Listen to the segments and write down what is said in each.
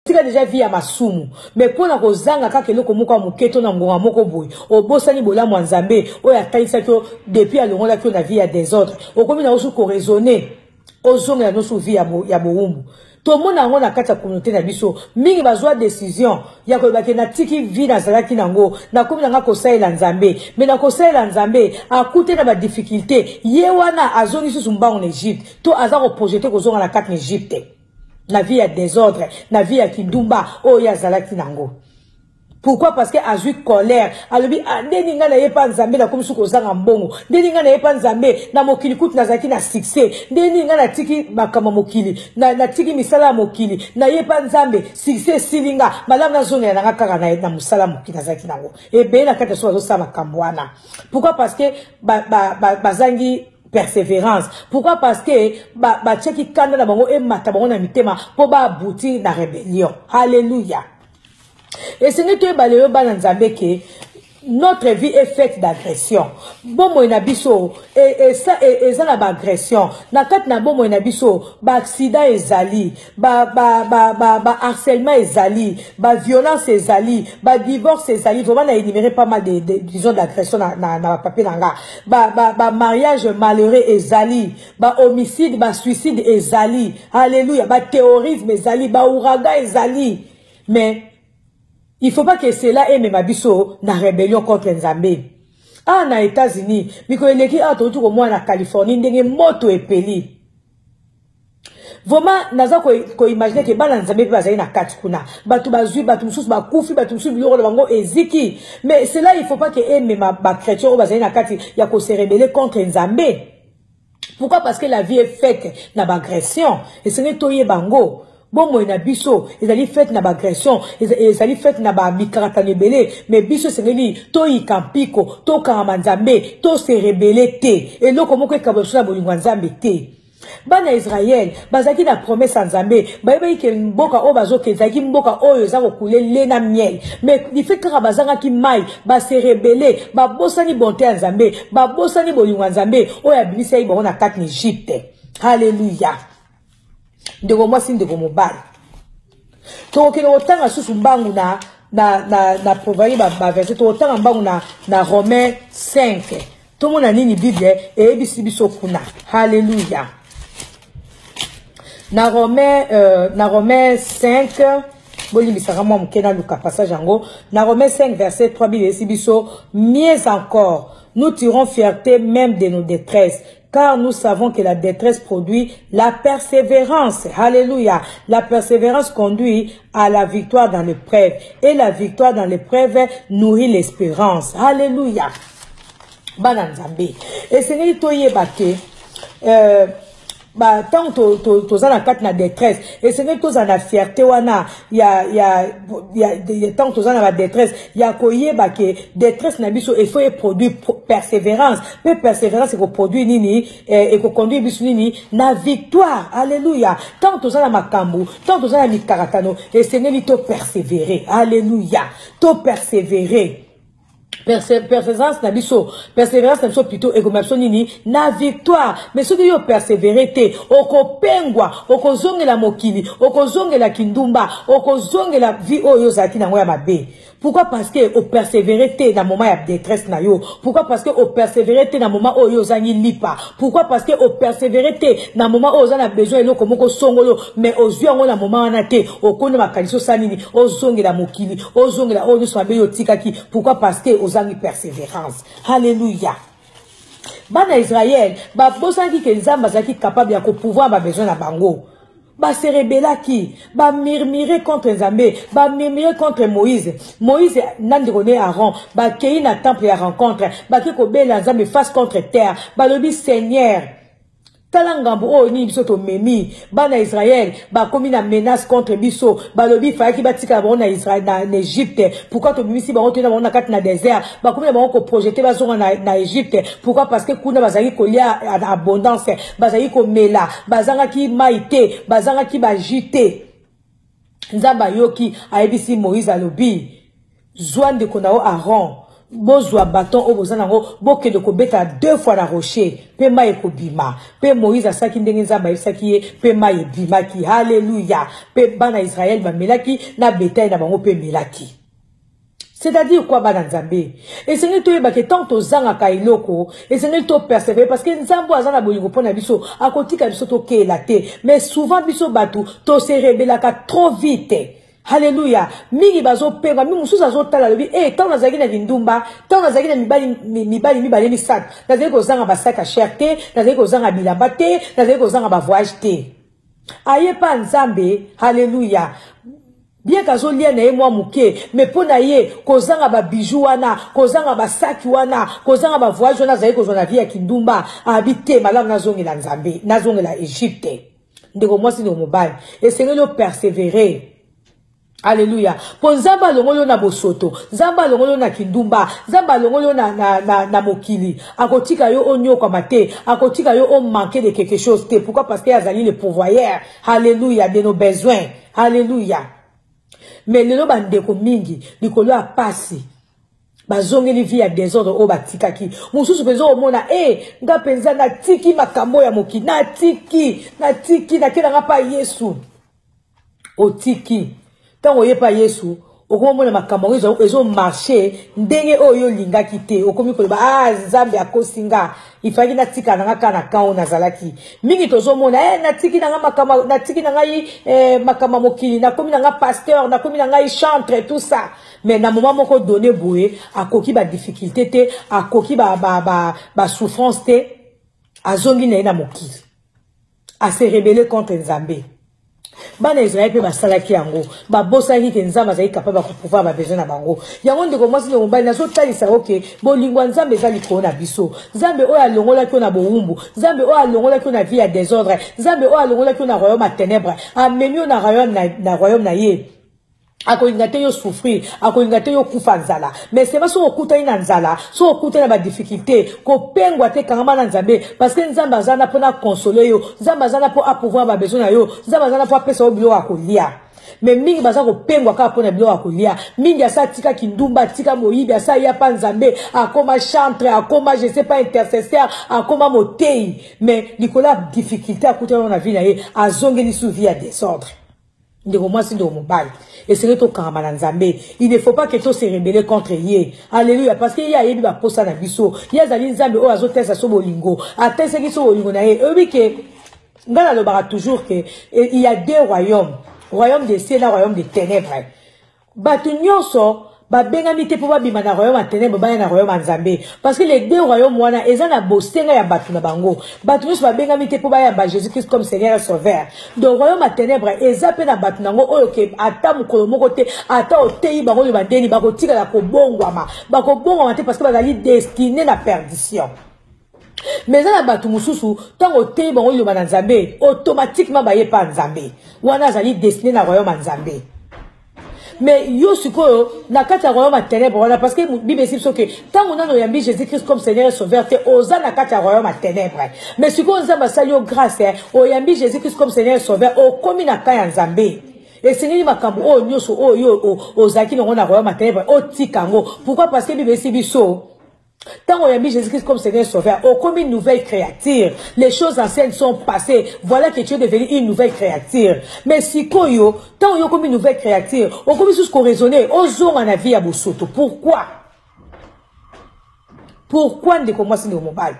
tika déjà vie ya masumu mais pona kozanga kaka eloko moko ya moketo na ngonga moko boye obosani bolamu ya nzambe oyo atalisa kyo depuis alongola kyo na vie ya désordre okomi na osu koraisonner ozongela nosu vie ya bowumbu tomona yango na kati ya communauté na biso mingi bazwa décision ya koyebake na tiki vie nazalaki nango nakomi nanga kosalela nzambe mais na kosalela nzambe akute na badifficulté ye wana azongi susu mbango na Egypte to aza koprojete kozonga na kati na Egypte na vie ya désordre na vie ya kindumba oyo azalaki nango. Pourquoi? Parce que azui colère. Alobi ndeni nga na yepa nzambe na komi suko zanga mbongo. Ndeni nga na yepa nzambe na mokili kutu nazaki na succès. Ndeni nga na tiki makama mokili. Na tiki misala mokili. Na yepa nzambe succès silinga. Malamu na zonga na kaka na musala mokili nazaki nango. Ebe na kata so sa makambwana. Pourquoi? Parce que bazangi persévérance. Pourquoi? Parce que tcheki kanda na bango e mata bango na mitema po ba aboutir na rébellion. Alléluia. Et ce n'est que notre vie est faite d'agression. Bon mo inabiso et ça na ba agression. Na kat na bon mo inabiso ba accident ezali, ba harcèlement ezali, ba violence ezali, ba divorce ezali. Vraiment na énumérer pas mal de disons d'agression na papier nanga. Ba mariage malheureux ezali, ba homicide, ba suicide ezali. Alléluia, ba terrorisme ezali, ba ouragan ezali. Mais il ne faut pas que cela ait même abisso na rébellion contre Nzambe. Ah, na États-Unis, miko eleki a totu ko moi na Californie ndenge moto epeli. Vraiment naza ko imaginer que bana Nzambe bazali na kati kuna. Batu bazui, batu mususu ba kufi, batu mususu biloko na bango eziki. Mais cela il faut pas que ait même ba chrétien bazali na kati ya ko se rebeller contre Nzambe. Pourquoi? Parce que la vie est faite na bagression et ce n'est toye bango. Bon moi na biso ezali fait na bagression ezali fait na ba mikaratane belé mais biso sengeli to ikampiko to karamanzambe to se rebeller te et loko moko ekaboso na bolingo nzambe te. Bana Israël bazaki na promesse nzambe bayeba ke mboka o bazoke ezaki mboka oyo za kokule le na miel mais il fait que bazanga ki mai ba se rebeller ba bosani bonté nzambe ba bosani bolingo nzambe oyo abimisa ibo na kati Égypte. Alléluia. Ndeko mwasi ndeko mobali tokokende kotanga susu mbangu na proverbe ba verset tokotanga mbangu na Romains 5 tomona nini Bible eyebisi biso kuna. Alléluia. Na Romains 5 bolimbisaka mwa moke na luka passage yango na Romains 5 verset 3 Bible eyebisi biso mieux encore nous tirons fierté même de nos détresses car nous savons que la détresse produit la persévérance. Alléluia. La persévérance conduit à la victoire dans l'épreuve. Et la victoire dans l'épreuve nourrit l'espérance. Alléluia. Bananzambe. Et c'est n'est pas que tant que na kat na détresse et c'est que na fierté wana ya tant que na détresse ya koyeba ke détresse na biso il faut produire persévérance mais persévérance ko produire nini et ko conduire biso nini na victoire. Alléluia. Tant que na makambu tant que na mikaratano et c'est nini to persévérer. Alléluia. To persévérer. Persévérance na biso plutôt égomerso nini na victoire mais ce que yo persévérer te okopengwa okozongela mokili okozongela kindumba okozongela vie oyo zaki na ngoya mabe. Pourquoi? Parce que o persévérer te na moment ya détresse na yo. Pourquoi? Parce que o persévérer te na moment oyo zangi lipa. Pourquoi? Parce que o persévérer te na moment oyo zana besoin eloko moko songolo mais ozwi ngo na moment wana te okone makaliso sanini ozongela mokili ozongela oyo sobe yo tikaki. Pourquoi? Parce que ozangi persévérance. Alléluia. Bana Israël ba bosangi ke nzamba zaki capable ya ko pouvoir ba besoin na bango. Ba se rebella qui ba murmurer contre Nzambe, ba murmurer contre Moïse. Moïse nandrone Aaron, ba kei na temple ya rencontre, ba ki ko bela Nzambe face contre terre, ba lobi Seigneur. Talangambo o ni biso to memi bana Israël ba komi na menace contre biso ba lobi fa ki batika ba na Israël na Égypte. Pourquoi to bimisi ba otena ba na kati na désert ba komi ba ko projeter ba zonga na Égypte. Pourquoi? Parce que kuna bazali ko lia abondance bazali ko mela bazanga ki maite bazanga ki ba jité nzamba yoki aibisi Moïse alobi Zoan de konao Aaron bozwa bâton o bozanango boke de kobeta 2 fois la rocher pe ma ekobima pe Moïse asaki ndenge nzamba esaki ye pe ma ebima ki haleluya pe bana Israël ba melaki na bétail na bango pe melaki. C'est-à-dire quoi bana nzambe? Et c'est que tu que tant to zanga ka iloko et c'est que tu persévérer parce que nzambo azana bolingo pona biso akotika biso to ke la te mais souvent biso batu to se rebelaka trop vite. Alléluia. Mingi bazo penga mingi mususu azotala lobi tant nazaki na kindumba tant nazaki na mibali misat nazaki kozanga basaka cherté nazaki kozanga bilamba te nazaki kozanga ba voyage te aye pa nzambe. Alléluia. Bien kazo lia na ye mwa muke mais pona ye kozanga ba bijou wana kozanga ba saki wana kozanga ba voyage wana nazaki kozona vie ya kindumba habité malamu nazongela nzambe nazongela Égypte ndeko mwasi ndeko mobali esengeli persévérer. Alléluia. Pour Zamba longolo na bosoto, Zamba longolo na kindumba, Zamba longolo na mokili. Akotika yo onyo kwa mate, akotika yo on manquer de quelque chose. Pourquoi? Parce qu'il y a le pourvoyeur. Alléluia, de nos besoins. Alléluia. Mais le bandeko mingi, likolo a passé. Bazongeli vie ya désordre o batikaki. Mususu pezo omona nga penza na tiki makambo ya moki, na tiki na kila ngapa Yesu. O tiki. Tant on y est pas Yesu, au moment où makambo ils ont marché, ndenge oyo linga kite, au komi ko ba Nzambe akosinga, il fallait na tika na kana kan nazalaki. Mingi tozo mona na tiki na makama na tiki na ngai makama mokili, na komi na pasteur, na komi na ngai chantre tout ça. Mais na moment moko donné boué, akoki ba difficulté te, akoki ba souffrance te, azongi na mokili. A se rebeller contre Nzambe. Bana Israël pe basalaki yango ba bosaki ke nzamba za capable ko pouvoir ba besoin na bango yango ndeko mwasi le mobali na so talisa oke bolingwa nzambe za likolo na biso nzambe oyo alongola ko na boumbu nzambe oyo alongola ko na vie ya désordre nzambe oyo alongola ko na royaume à ténèbres amemio na royaume na ye akoingate yo souffrir akoingate yo kufa nzala mais c'est pas so okuta ina nzala so okuta na ba difficulté ko pengwa te kangama na nzambe parce que nzamba azana pona consoler yo nzamba azana po apouvoir ba besoin na yo nzamba azana po apesa yo bilo akolia mais mingi baza ko pengwa ka pona bilo akolia mingi asa tika kindumba tika moyibi asa ya pa nzambe akoma chantre akoma je sais pas intercesseur akoma motei mais likola difficulté akuta na vie na ye azongeli sous vie à désordre. Et c'est le karama na nzambe. Il ne faut pas que tout se rebelle contre yé. Alléluia. Parce qu'il y a yebi ba posa na biso. Il y a zali nzambe o azotesa so bolingo. Atese ki so bolingo na ye. Oui que ngala lo bara toujours que il y a 2 royaumes. Royaume des cieux et royaume des ténèbres. Batu nyonso ba bengami te po ba bima na royaume à ténèbres ba na royaume nzambe parce que les 2 royaumes wana ezana bostenga ya batu na bango batu nyonso ba bengami te po ba ya ba Jésus Christ comme Seigneur et Sauveur donc royaume à ténèbres ezape na batu nango oyo ke ata mukolo moko te ata otei bango le bandeni bako tika la ko bongwama te parce que bazali destiné na perdition. Mais na batu mususu tango otei bango le nzambe automatiquement ba ye pa nzambe wana zali destiné na royaume nzambe. Mais yo suko na kata royaume à ténèbres voilà parce que Bible dit que tant on a yambi Jésus Christ comme Seigneur et Sauveur te oza na kata royaume à ténèbres mais suko nzamba sa yo grâce o yambi Jésus Christ comme Seigneur et Sauveur o komi na kaya nzambe et seigneur makambo o nyoso o yo ozaki no na royaume à ténèbres o tikango pourquoi parce que Bible dit biso tant on a mis Jésus-Christ comme Seigneur Sauveur, oh, comme une nouvelle créature, les choses anciennes sont passées, voilà que tu es devenu une nouvelle créature. Mais si koyo, tant on a comme une nouvelle créature, on comme ce qu'on raisonnait, on zone en avis à Bosoto. Pourquoi? Pourquoi ne commence le mobile?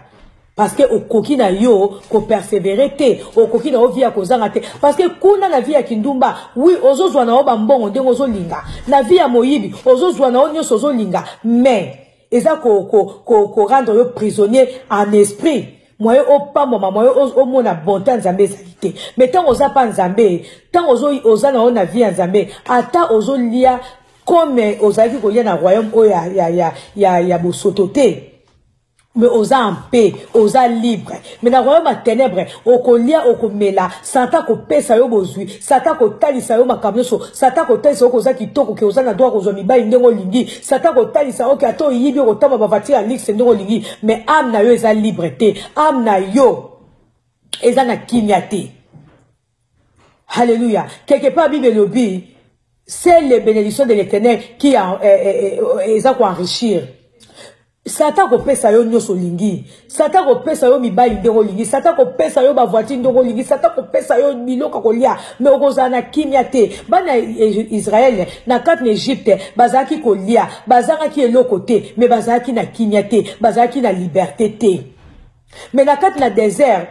Parce que au kokina yo, ko persévérer te, au kokina o via kozanga te. Parce que kuna na via kindumba, oui, ozo zwana o bambongo, ndengo zo linga. Na via moyibi, ozo zwana o nyoso zo linga. Mais, et ça ko rendre yo prisonnier en esprit moi au pas moi au mona bonté nzambe salité mais tant oza pas nzambe tant oza na vie nzambe ata ozo lia comme ozaki ko lia na royaume o ya bosoto te mais oza en paix oza libre mais na royaume à ténèbres okolia okomela satan ko pesa yo bozui satan ko talisa yo makamnoso satan ko talisa yo koza kitoko ke oza na droit ko zo mibai ndengo lingi satan ko talisa yo ke ato yibi ko tama ba voiture lix ndengo lingi mais âme na yo eza liberté âme na yo eza na kimia te. Alléluia. Quelque part Bible lobby c'est les bénédictions de l'Éternel qui eza ko enrichir. Satan ko pesa yo nyoso lingi. Satan ko pesa yo mibali ndeko lingi. Satan ko pesa yo ba voiture ndeko lingi. Satan ko pesa yo biloko kolia. Mais okozana kimia te. Bana Israël na kat na Égypte bazaki kolia. Bazaki eloko te. Mais bazaki na kimia te. Bazaki na liberté te. Mais na kat na désert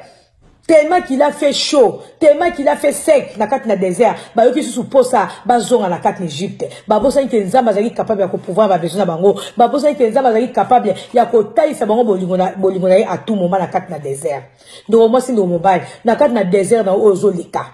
tellement qu'il a fait chaud, tellement qu'il a fait sec, na kat na désert, ba yoki sous posa, ba zonga na kat n'Égypte. Ba bosa nke nzamba zaki capable ya ko pouvoir ba besoin na bango. Ba bosa nke nzamba zaki capable ya ko taisa bango bolingo na à tout moment na kat na désert. Donc moi c'est no mobile, na kat na désert na ozo lika.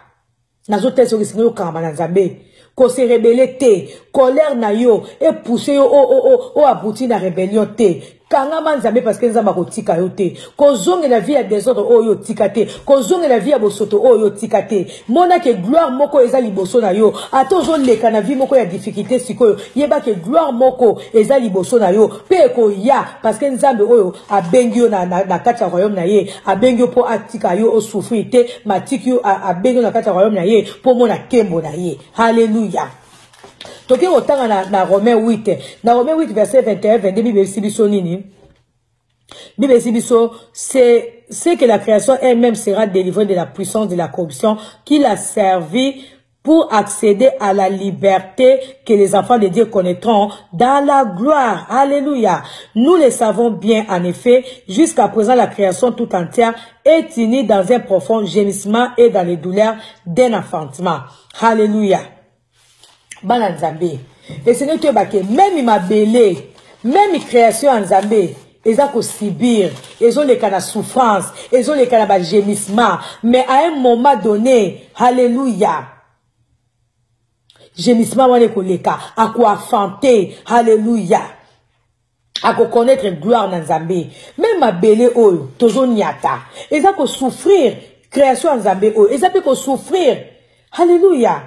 Na zo teso ki sinyo kamba na Nzambe. Ko se rebelle te, colère na yo, et pousser yo o abouti na rébellion te. Kanga Nzambe parce que Nzamba ko tika yo te. Ko zonge la vie à désordre o yo tika te. Ko zonge la vie à bosoto o yo tika te. Mona ke gloire moko eza liboso na yo. Ato zo leka na vie moko ya difficulté sikoyo. Yeba ke gloire moko eza liboso na yo. Pe ko ya parce que Nzambe oyo a bengi yo na kati ya royaume na ye. A bengi yo po atika yo o souffrir te. Matiki yo a bengi yo na kati ya royaume na ye. Po mona kembo na ye. Hallelujah. Toki otanga na Romains 8. Na Romains 8 verset 21 22 Bible sibiso nini? Bible sibiso c'est que la création elle-même sera délivrée de la puissance de la corruption qui l'a servi pour accéder à la liberté que les enfants de Dieu connaîtront dans la gloire. Alléluia. Nous le savons bien en effet, jusqu'à présent la création tout entière est unie dans un profond gémissement et dans les douleurs d'un enfantement. Alléluia. Bana Nzambe. Et ce n'est pas que même ma belé, même création en Nzambe, ils ont subir, ils ont les cas de souffrance, ils ont les cas de gémissement. Mais à un moment donné, alléluia. Gémissement, on est les cas, à quoi fanter, alléluia. À quoi connaître gloire dans Nzambe. Même ma belé, oh, toujours niata. Ils ont souffrir, création en Nzambe, oh, ils ont souffrir, alléluia.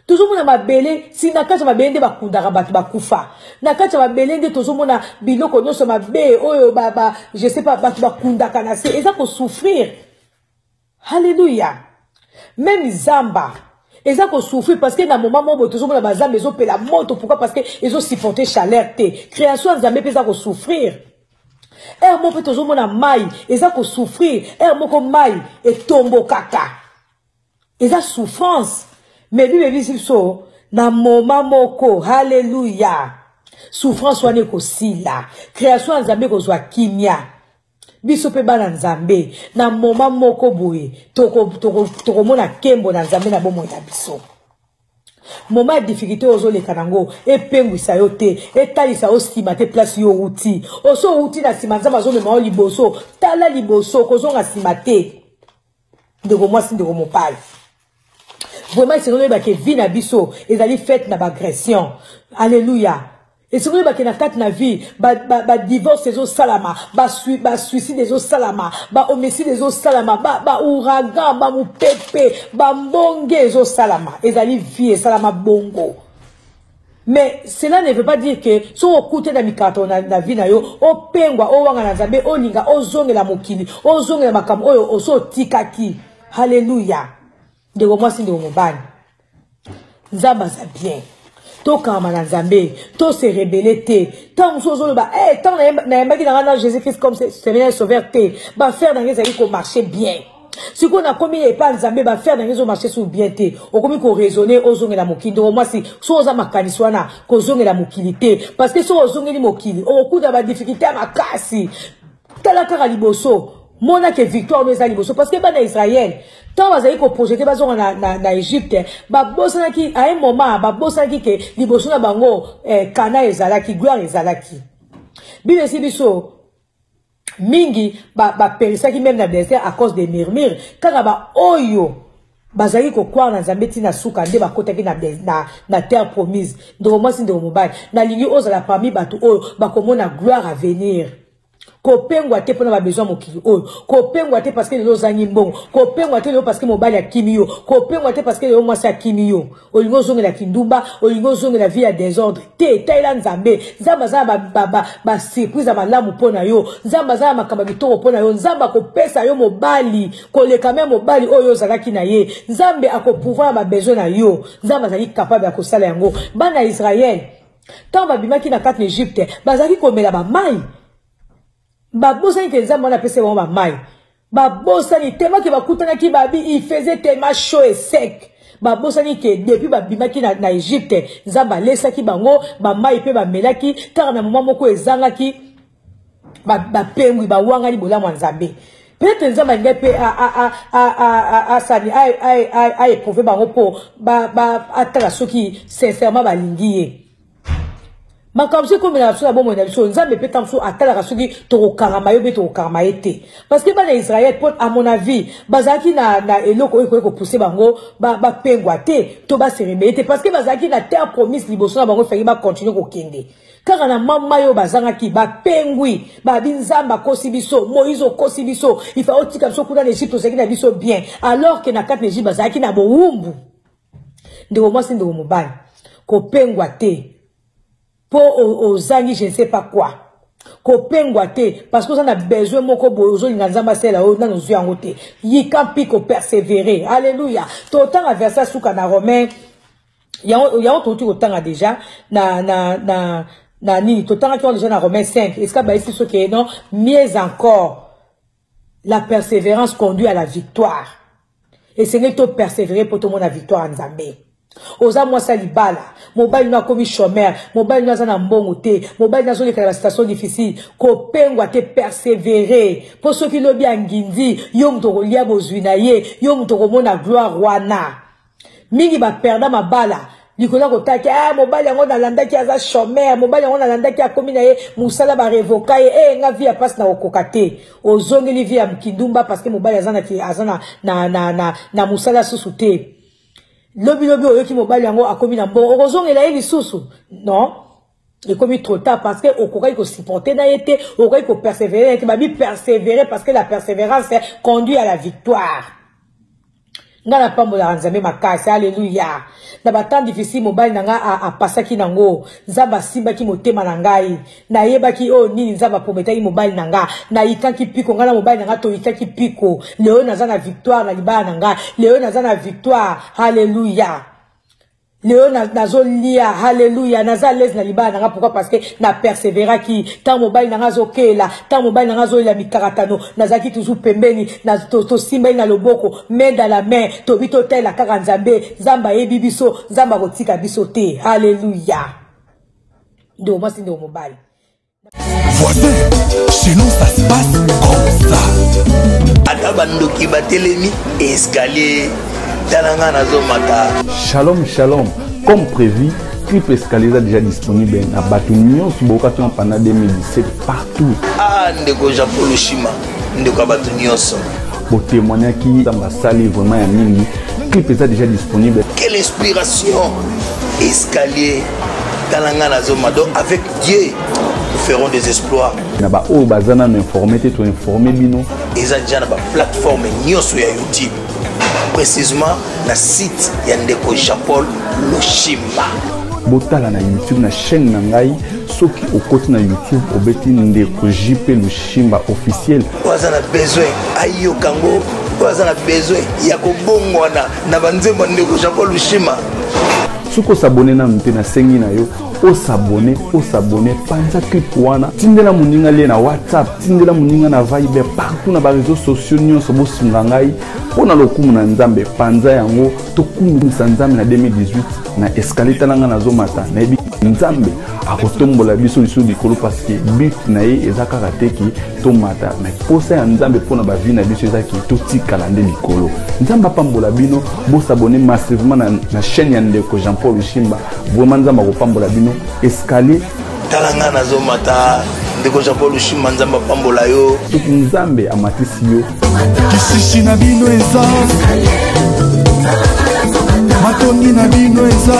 Toujours mona mabele si nakati mabende bakundaka batu bakufa nakati mabele toujours mona biloko nyonso mabe oyo baba je sais pas batu bakundaka na se eza ko souffrir. Alléluia. Même zamba eza ko souffrir parce que na moment mo toujours mona bazamba ezo pela moto. Pourquoi? Parce que ezo supporter chaleur te création nzambe pesa ko souffrir. Mo peut toujours mona mai eza ko souffrir moko mai et tombo kaka eza souffrance. Mais Bible dit so na moment moko hallelujah souffrance wane ko sila création nzambe ko zwa kimia biso pe bana nzambe na moment moko boye toko mona kembo na nzambe na bomo ya biso moment de difficulté ozo le kanango e pengwisa yo te e talisa o stima te place yo uti oso uti na sima nzamba zo mema o liboso tala liboso kozonga sima te ndeko mwasi ndeko mopali. Vraiment, c'est que vie na biso, ils allaient fait na agression. Alléluia. Et c'est que na kat na vie, ba divorce des autres salama, ba suicide des autres salama, ba homicide des autres salama, ba ouragan, ba moupepe, ba mbonge des autres salama. Ils allaient vie salama bongo. Mais cela ne veut pas dire que si on écoute na mikato na vie na yo, o pengwa, o wanga na Nzambe, o linga, o zonge la mokili, o zonge la makam, o so tikaki. Alléluia. De moi c'est de mon ban. Nzamba za bien. To kama na Nzambe, to se rebeller te. Tant sozo ba tant na yamba ki na Jésus-Christ comme Seigneur sauveur te. Ba faire dans les ko marcher bien. Si qu'on a commis et pas Nzambe ba faire dans les marcher sur bien te. O komi ko raisonner o zonge la mokili. Donc moi si so za makaniswana ko zonge la mokilité parce que so zonge li mokili. O coup da ba difficulté makasi. Tala kara liboso. Mona ke victoire nous a liboso parce que ba na Israël tant bazali ko projeter bazo na Égypte ba bosana ki à un moment ba bosana ki ke liboso na bango kana ezalaki gloire ezalaki Bible si biso mingi ba perisaki même na désert à cause des murmures kaka ba oyo bazali ko croire na Nzambe tina suka nde bakotaki na terre promise donc moi c'est de mobile na lingi ozala parmi batu oyo bakomona gloire à venir. Kopengwa te pona ba besoin mokili oyo kopengwa te parce que les zangi mbongo kopengwa te parce que mobali ya kimio kopengwa te parce que le mwasi ya kimio olingo zonge la kindumba olingo zonge la vie ya désordre te taila Nzambe nzamba za ba surprise malamu pona yo nzamba za makamba bitoko pona yo nzamba ko pesa yo mobali ko le quand même mobali oyo zalaki na ye Nzambe ako pouvoir ba besoin na yo nzamba zali capable ya ko sala yango bana Israël tant babimaki na kat Égypte bazaki komela ba mai babosani ke nzambe wana pese bango bamai babosani tellement ke bakutanaki babi il faisait tellement chaud et sec babosani ke depuis babimaki na Égypte nzambe alesaki bango bamai pe bamelaki kaka na moment moko ezangaki bapengwi bawangani bolamu nzambe peut-être nzambe alingi pe asani éprouvé bango po atala soki sincèrement balingi ye makamsi comme la chose bon mon nzambe peut tamso atala soki tokokangama yo be tokokangama ete parce que bana Israël à mon avis bazaki na eloko ko pousser bango pengwa te to ba se rebelle parce que bazaki na terre promise liboso na bango faki ba continuer ko kende kaka na mama yo bazangaki ba pengwi ba binzamba kosibiso Moïse kosibiso il faut otika biso kuna na Égypte seki na biso bien alors que na kat Égypte bazaki na bowumbu ndeko mwasi ndeko mobali ko pengwa te pour aux amis je ne sais pas quoi kopengwa te parce que on a besoin moko bozo linganzamba sela o na nozu yango te yikampi ko persévérer alléluia to temps verset suka na Romain ya to tanga déjà na nini to tanga ki déjà na Romain 5 est-ce que ba ici ce que non mieux encore la persévérance conduit à la victoire et c'est que to persévérer pour tout le monde la victoire en Nzambe oza mwasa libala mobile na komi chômeur mobile na zana mbongo te mobile na zone la situation difficile ko pengwa te persévérer pour ceux qui lobi angindi yo mutoko lia bozwina ye yo mutoko mona gloire wana mingi ba perda mabala likola ko taki mobile yango na landaki aza chômeur mobile yango na landaki akomi na ye musala ba revoka ye nga via passe na okokate ozongeli via mkindumba parce que mobile azana na musala susute lobi oyoki mobali yango akomi na mbongo okozongela ye lisusu non ekomi trop tard parce que okokai ko supporter na yete okokai ko persévérer babi persévérer parce que la persévérance conduit à la victoire ngana pambola nzambe makasi alléluia na batant difficile mobali nanga a pasaki nango nzamba simbaki motema na ngai na yebaki o nini nzamba prometaki mobali nanga na yikaki piko ngana mobali nanga to yikaki piko leo naza na victoire na libala nanga leo naza na victoire alléluia leo nazolia alléluia naza les na libala nanga pourquoi parce que na persévéra ki tant mobali nanga zokela tant mobali nanga zolela mikaratano nazaki toujours pembeni na to simba na loboko main dans la main to bito tela kaka nzambe nzamba yebi biso nzamba kotika biso te alléluia ndo mwasi ndo mobali voisin chez nous ça se passe comme ça adabandoki batelemi escalier talanga nazomata. Shalom, shalom. Comme prévu, Clip Escalier est déjà disponible à Batunion, Subocation pendant 2017 partout. Ah, ndeko Japon Lushima, ndeko Batunion. Pour témoigner qui dans salle vraiment à Mingi, Clip est déjà disponible. Quelle inspiration! Escalier, talanga nazomata. Avec Dieu, nous ferons des exploits. Naba o bazana m'informer, tu informer bino. Ils ont déjà une plateforme sur YouTube. Précisément na site Yandeko Japon Lushima. Botala na YouTube na chaîne nangai soki okoti na YouTube obeti Ndeko JP Lushimba officiel. Oza na besoin ayo kango, oza na besoin ya kobongwana na banzembo Ndeko Japon Lushima. Suko s'abonner na mte na sengi na yo o s'abonner panza clip wana tindela muninga le na WhatsApp tindela muninga na Viber partout na ba réseaux sociaux nyonso bo sunga ngai pona lokumu na nzambe panza yango tokumu nzambe na 2018 na escalier talanga na zomata na ebi nzambe akotombola biso liso likolo parce que but na ye ezaka kateki tomata na posa ya nzambe pona ba vie na biso ezaki totikala nde likolo nzamba pambola bino bo s'abonner massivement na chaîne ya Ndeko Jean-Paul Lushimba vraiment nzamba ko pambola bino escalier talanga na zomata Ndeko Jean-Paul Lushimba nzamba pambola yo soki nzambe amatisi yo kisishi na bino eza matongi na bino eza